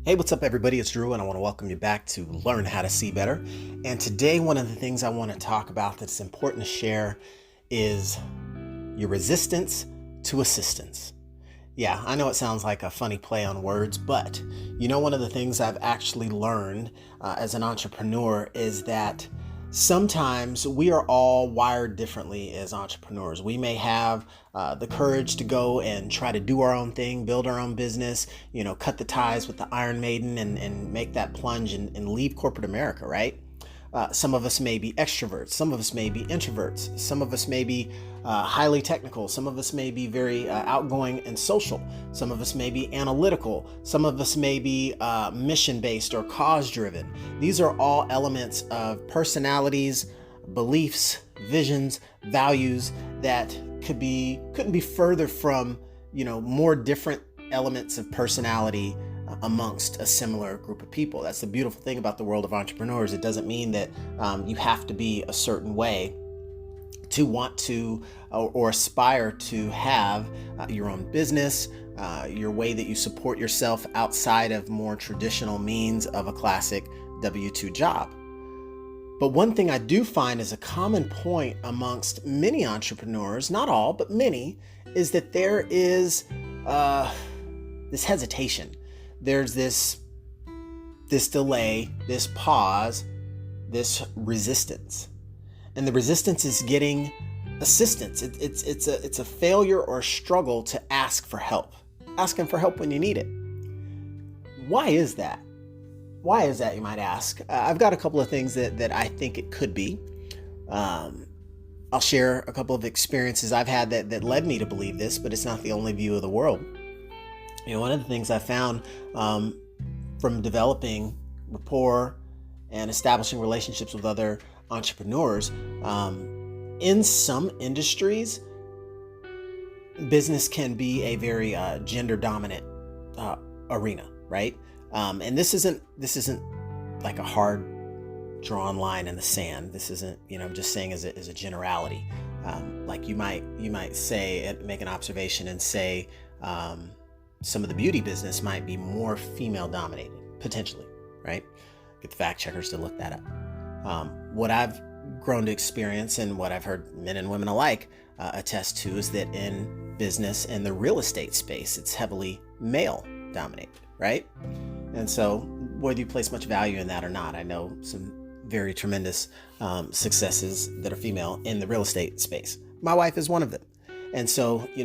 Hey, what's up, everybody? It's Drew, and I want to welcome you back to Learn How to See Better. And today, one of the things I want to talk about that's important to share is your resistance to assistance. Yeah, I know it sounds like a funny play on words, but one of the things I've actually learned as an entrepreneur is that sometimes we are all wired differently as entrepreneurs. We may have the courage to go and try to do our own thing, build our own business, cut the ties with the Iron Maiden and make that plunge and leave corporate America, right? Some of us may be extroverts. Some of us may be introverts. Some of us may be highly technical. Some of us may be very outgoing and social. Some of us may be analytical. Some of us may be mission-based or cause-driven. These are all elements of personalities, beliefs, visions, values that couldn't be further from, more different elements of personality amongst a similar group of people. That's the beautiful thing about the world of entrepreneurs. It doesn't mean that you have to be a certain way to want to or aspire to have your own business, your way that you support yourself outside of more traditional means of a classic W-2 job. But one thing I do find is a common point amongst many entrepreneurs, not all, but many, is that there is this hesitation. There's this delay, this pause, this resistance. And the resistance is getting assistance. It's a failure or a struggle to ask for help. Asking for help when you need it. Why is that? Why is that, you might ask? I've got a couple of things that I think it could be. I'll share a couple of experiences I've had that led me to believe this, but it's not the only view of the world. One of the things I found from developing rapport and establishing relationships with other entrepreneurs, in some industries, business can be a very gender dominant arena, right? And this isn't like a hard drawn line in the sand. This isn't, I'm just saying as a generality. Like you might say, make an observation and say, some of the beauty business might be more female dominated, potentially, right? Get the fact checkers to look that up. What I've grown to experience and what I've heard men and women alike attest to is that in business and the real estate space, it's heavily male dominated, right? And so whether you place much value in that or not, I know some very tremendous successes that are female in the real estate space. My wife is one of them. And so, you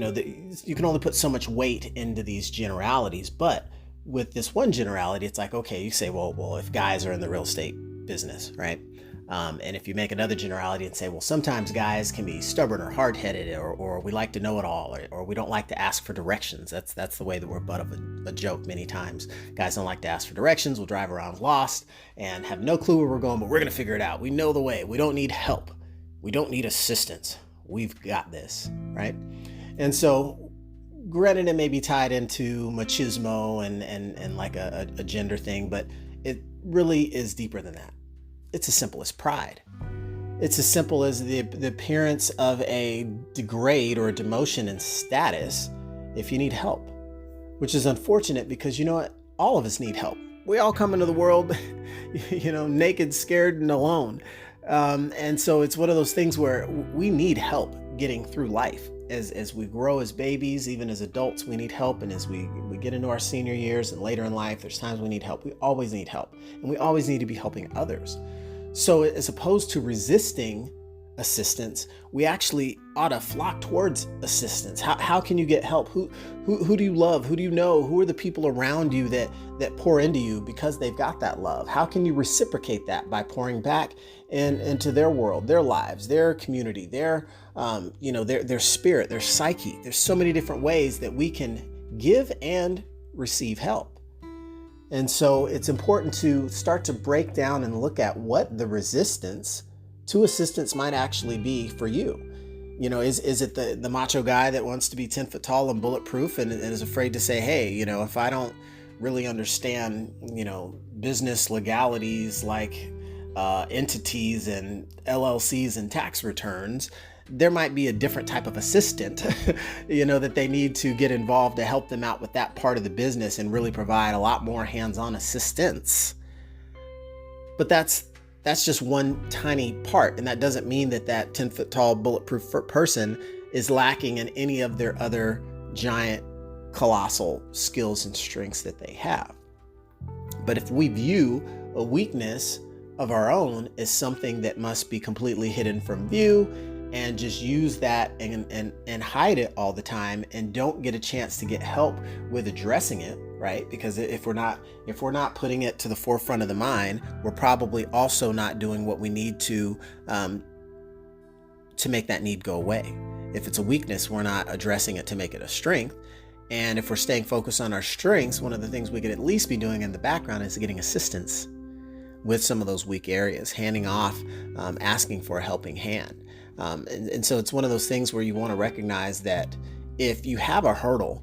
can only put so much weight into these generalities, but with this one generality, it's like, okay, you say, well, if guys are in the real estate business, right? And if you make another generality and say, well, sometimes guys can be stubborn or hard-headed, or we like to know it all, or we don't like to ask for directions. That's the way that we're butt of a joke many times. Guys don't like to ask for directions. We'll drive around lost and have no clue where we're going, but we're going to figure it out. We know the way. We don't need help. We don't need assistance. We've got this, right? And so, granted, it may be tied into machismo and like a gender thing, but it really is deeper than that. It's as simple as pride. It's as simple as the appearance of a degrade or a demotion in status if you need help, which is unfortunate because you know what? All of us need help. We all come into the world, naked, scared, and alone. And so it's one of those things where we need help getting through life. As we grow as babies, even as adults, we need help. And as we get into our senior years and later in life, there's times we need help. We always need help. And we always need to be helping others. So as opposed to resisting assistance, we actually ought to flock towards assistance. How can you get help? Who do you love? Who do you know? Who are the people around you that pour into you because they've got that love? How can you reciprocate that by pouring back into their world, their lives, their community, their spirit, their psyche? There's so many different ways that we can give and receive help. And so it's important to start to break down and look at what the resistance to assistance might actually be for you. Is it the macho guy that wants to be 10 foot tall and bulletproof and is afraid to say, hey, if I don't really understand, business legalities like entities and LLCs and tax returns, there might be a different type of assistant, that they need to get involved to help them out with that part of the business and really provide a lot more hands-on assistance. But that's just one tiny part. And that doesn't mean that 10-foot tall bulletproof person is lacking in any of their other giant colossal skills and strengths that they have. But if we view a weakness of our own as something that must be completely hidden from view and just use that and hide it all the time and don't get a chance to get help with addressing it, right? Because if we're not putting it to the forefront of the mind, we're probably also not doing what we need to make that need go away. If it's a weakness, we're not addressing it to make it a strength. And if we're staying focused on our strengths, one of the things we could at least be doing in the background is getting assistance with some of those weak areas, handing off, asking for a helping hand. And so it's one of those things where you want to recognize that if you have a hurdle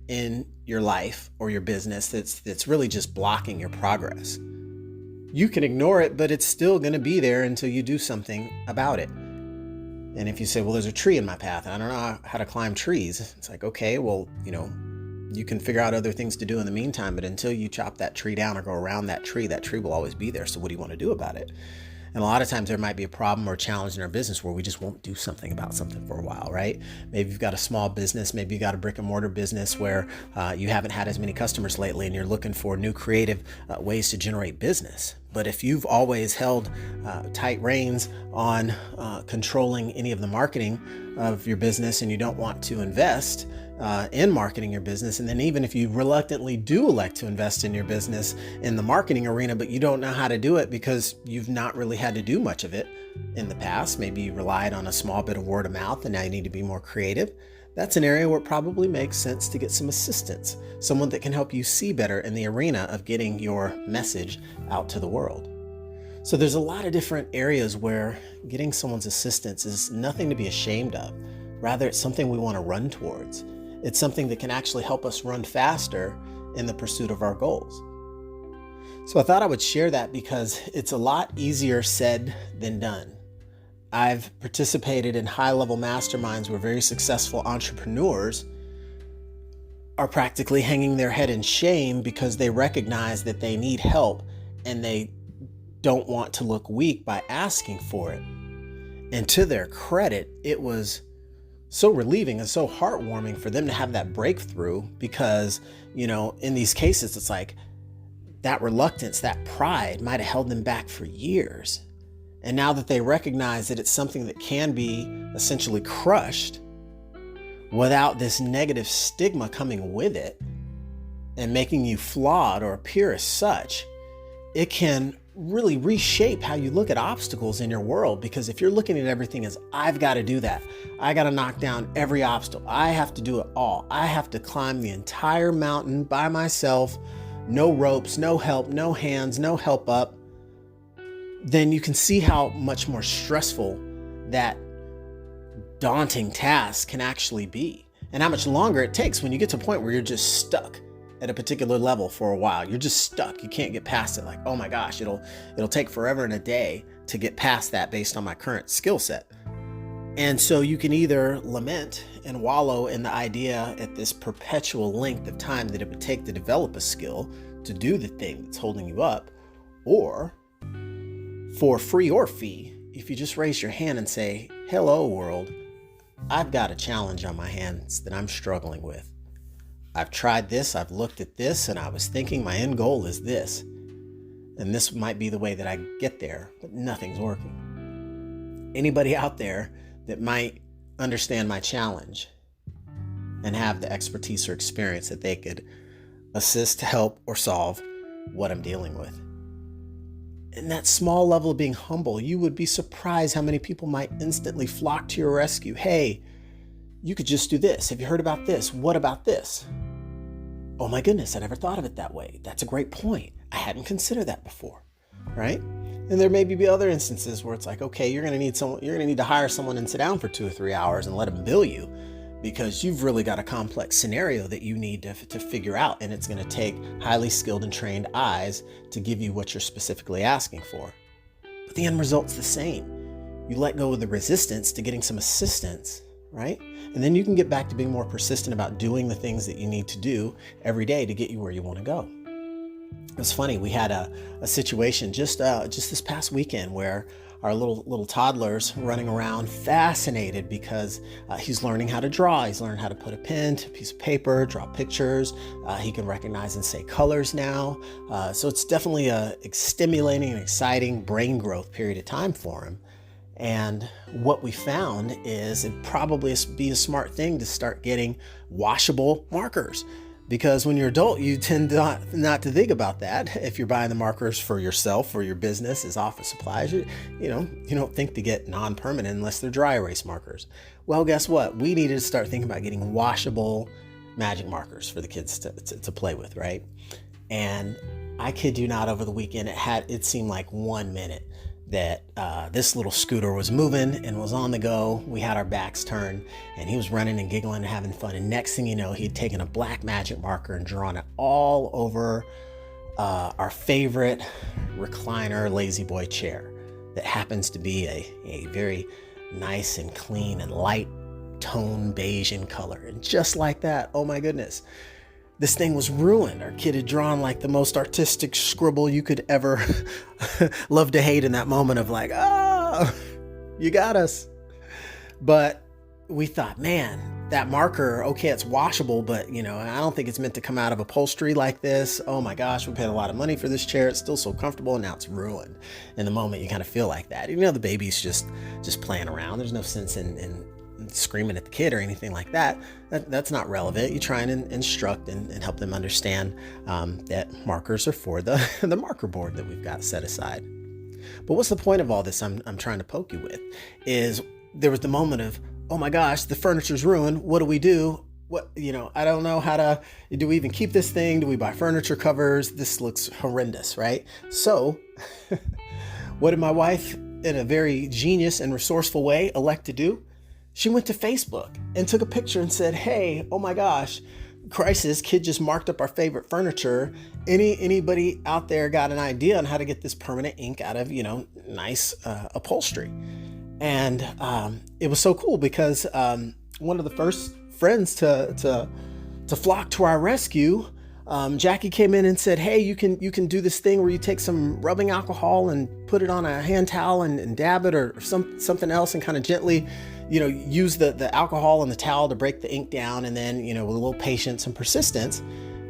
in your life or your business that's really just blocking your progress, you can ignore it, but it's still going to be there until you do something about it. And if you say, well, there's a tree in my path and I don't know how to climb trees, it's like, okay, well, you can figure out other things to do in the meantime, but until you chop that tree down or go around that tree will always be there. So what do you want to do about it? And a lot of times there might be a problem or challenge in our business where we just won't do something about something for a while, right? Maybe you've got a small business, maybe you've got a brick and mortar business where you haven't had as many customers lately and you're looking for new creative ways to generate business. But if you've always held tight reins on controlling any of the marketing of your business and you don't want to invest in marketing your business, and then even if you reluctantly do elect to invest in your business in the marketing arena, but you don't know how to do it because you've not really had to do much of it in the past, maybe you relied on a small bit of word of mouth and now you need to be more creative, that's an area where it probably makes sense to get some assistance, someone that can help you see better in the arena of getting your message out to the world. So there's a lot of different areas where getting someone's assistance is nothing to be ashamed of. Rather, it's something we want to run towards. It's something that can actually help us run faster in the pursuit of our goals. So I thought I would share that because it's a lot easier said than done. I've participated in high-level masterminds where very successful entrepreneurs are practically hanging their head in shame because they recognize that they need help and they don't want to look weak by asking for it. And to their credit, it was so relieving and so heartwarming for them to have that breakthrough because, in these cases, it's like that reluctance, that pride might have held them back for years. And now that they recognize that it's something that can be essentially crushed without this negative stigma coming with it and making you flawed or appear as such, it can really reshape how you look at obstacles in your world. Because if you're looking at everything as, I've got to do that, I got to knock down every obstacle, I have to do it all, I have to climb the entire mountain by myself, no ropes, no help, no hands, no help up, then you can see how much more stressful that daunting task can actually be and how much longer it takes when you get to a point where you're just stuck at a particular level for a while. You're just stuck. You can't get past it. Like, oh my gosh, it'll take forever and a day to get past that based on my current skill set. And so you can either lament and wallow in the idea at this perpetual length of time that it would take to develop a skill to do the thing that's holding you up, or for free or fee, if you just raise your hand and say, hello world, I've got a challenge on my hands that I'm struggling with. I've tried this, I've looked at this, and I was thinking my end goal is this. And this might be the way that I get there, but nothing's working. Anybody out there that might understand my challenge and have the expertise or experience that they could assist, help, or solve what I'm dealing with. In that small level of being humble, you would be surprised how many people might instantly flock to your rescue. Hey, you could just do this. Have you heard about this? What about this? Oh my goodness, I never thought of it that way. That's a great point. I hadn't considered that before, right? And there may be other instances where it's like, okay, you're going to need to hire someone and sit down for 2 or 3 hours and let them bill you because you've really got a complex scenario that you need to figure out. And it's going to take highly skilled and trained eyes to give you what you're specifically asking for. but the end result's the same. You let go of the resistance to getting some assistance, right? And then you can get back to being more persistent about doing the things that you need to do every day to get you where you want to go. It's funny, we had a situation just this past weekend where our little toddler's running around fascinated because he's learning how to draw. He's learning how to put a pen to a piece of paper, draw pictures. He can recognize and say colors now. So it's definitely a stimulating and exciting brain growth period of time for him. And what we found is it'd probably be a smart thing to start getting washable markers. Because when you're adult, you tend not to think about that. If you're buying the markers for yourself or your business as office supplies, you don't think to get non-permanent unless they're dry erase markers. Well, guess what? We needed to start thinking about getting washable magic markers for the kids to play with, right? And I kid you not, over the weekend, it seemed like 1 minute that this little scooter was moving and was on the go. We had our backs turned and he was running and giggling and having fun. And next thing you know, he'd taken a black magic marker and drawn it all over our favorite recliner lazy boy chair that happens to be a very nice and clean and light tone beige in color. And just like that, oh my goodness, this thing was ruined. Our kid had drawn like the most artistic scribble you could ever love to hate in that moment of like, oh, you got us. But we thought, man, that marker, okay, it's washable, but I don't think it's meant to come out of upholstery like this. Oh my gosh, we paid a lot of money for this chair. It's still so comfortable, and now it's ruined. In the moment, you kind of feel like that. The baby's just playing around. There's no sense in screaming at the kid or anything like that. That's not relevant. You try and instruct and help them understand that markers are for the marker board that we've got set aside. But what's the point of all this I'm trying to poke you with is there was the moment of, oh my gosh, the furniture's ruined. What do we do? I don't know do we even keep this thing? Do we buy furniture covers? This looks horrendous, right? So what did my wife, in a very genius and resourceful way, elect to do? She went to Facebook and took a picture and said, hey, oh my gosh, crisis, kid just marked up our favorite furniture. Anybody out there got an idea on how to get this permanent ink out of, nice upholstery? And it was so cool because one of the first friends to flock to our rescue, Jackie came in and said, hey, you can do this thing where you take some rubbing alcohol and put it on a hand towel and dab it or something else and kind of gently use the alcohol and the towel to break the ink down. And then, with a little patience and persistence,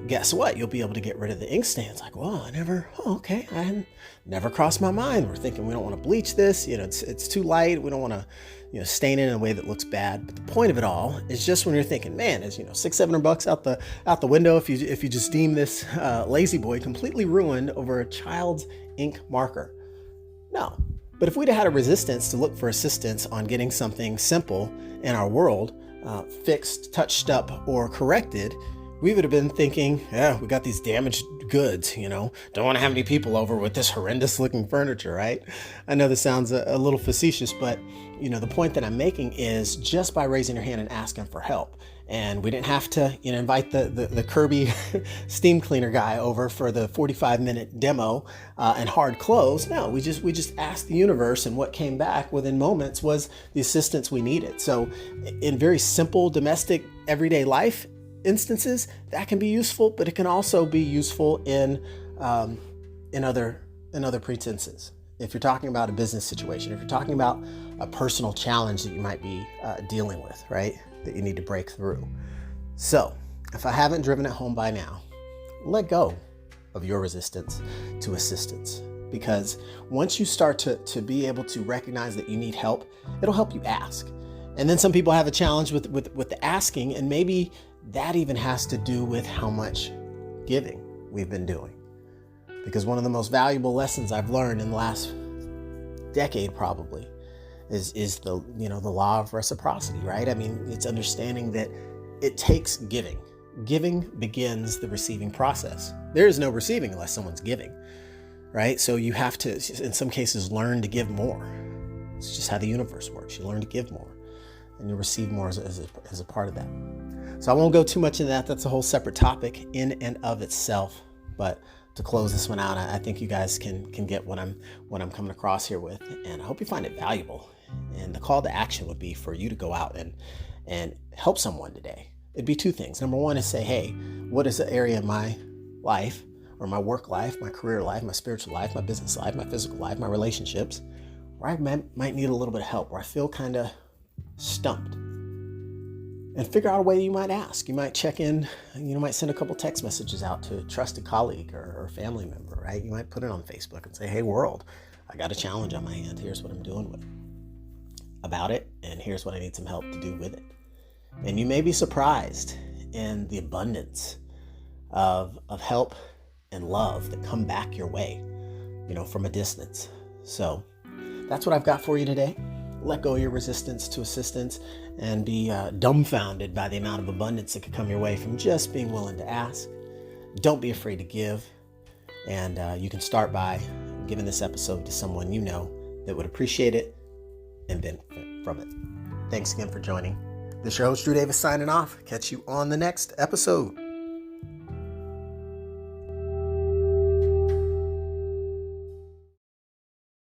guess what? You'll be able to get rid of the ink stains. Like, well, I hadn't never crossed my mind. We're thinking we don't want to bleach this. It's too light. We don't want to, stain it in a way that looks bad. But the point of it all is just when you're thinking, man, is, $600-700 out the window if you just deem this lazy boy completely ruined over a child's ink marker. No. But if we'd had a resistance to look for assistance on getting something simple in our world fixed, touched up, or corrected, we would have been thinking, yeah, we got these damaged goods, don't want to have any people over with this horrendous looking furniture, right? I know this sounds a little facetious, but the point that I'm making is just by raising your hand and asking for help. And we didn't have to invite the Kirby steam cleaner guy over for the 45-minute demo and hard close. No, we just asked the universe, and what came back within moments was the assistance we needed. So in very simple domestic everyday life instances, that can be useful, but it can also be useful in other pretenses. If you're talking about a business situation, if you're talking about a personal challenge that you might be dealing with, right, that you need to break through. So if I haven't driven it home by now, let go of your resistance to assistance. Because once you start to be able to recognize that you need help, it'll help you ask. And then some people have a challenge with the asking, and maybe that even has to do with how much giving we've been doing. Because one of the most valuable lessons I've learned in the last decade probably is the law of reciprocity, right? I mean, it's understanding that it takes giving. Giving begins the receiving process. There is no receiving unless someone's giving, right? So you have to, in some cases, learn to give more. It's just how the universe works. You learn to give more, and you receive more as a part of that. So I won't go too much into that. That's a whole separate topic in and of itself. But to close this one out, I think you guys can get what I'm coming across here with, and I hope you find it valuable. And the call to action would be for you to go out and help someone today. It'd be two things. Number one is say, hey, what is the area of my life or my work life, my career life, my spiritual life, my business life, my physical life, my relationships, where I might need a little bit of help, where I feel kind of stumped. And figure out a way you might ask. You might check in, you might send a couple text messages out to a trusted colleague or family member, right? You might put it on Facebook and say, hey, world, I got a challenge on my hand. Here's what I'm doing about it, and here's what I need some help to do with it. And you may be surprised in the abundance of help and love that come back your way, from a distance. So that's what I've got for you today. Let go of your resistance to assistance and be dumbfounded by the amount of abundance that could come your way from just being willing to ask. Don't be afraid to give. And you can start by giving this episode to someone you know that would appreciate it and benefit from it. Thanks again for joining. This is your host, Drew Davis, signing off. Catch you on the next episode.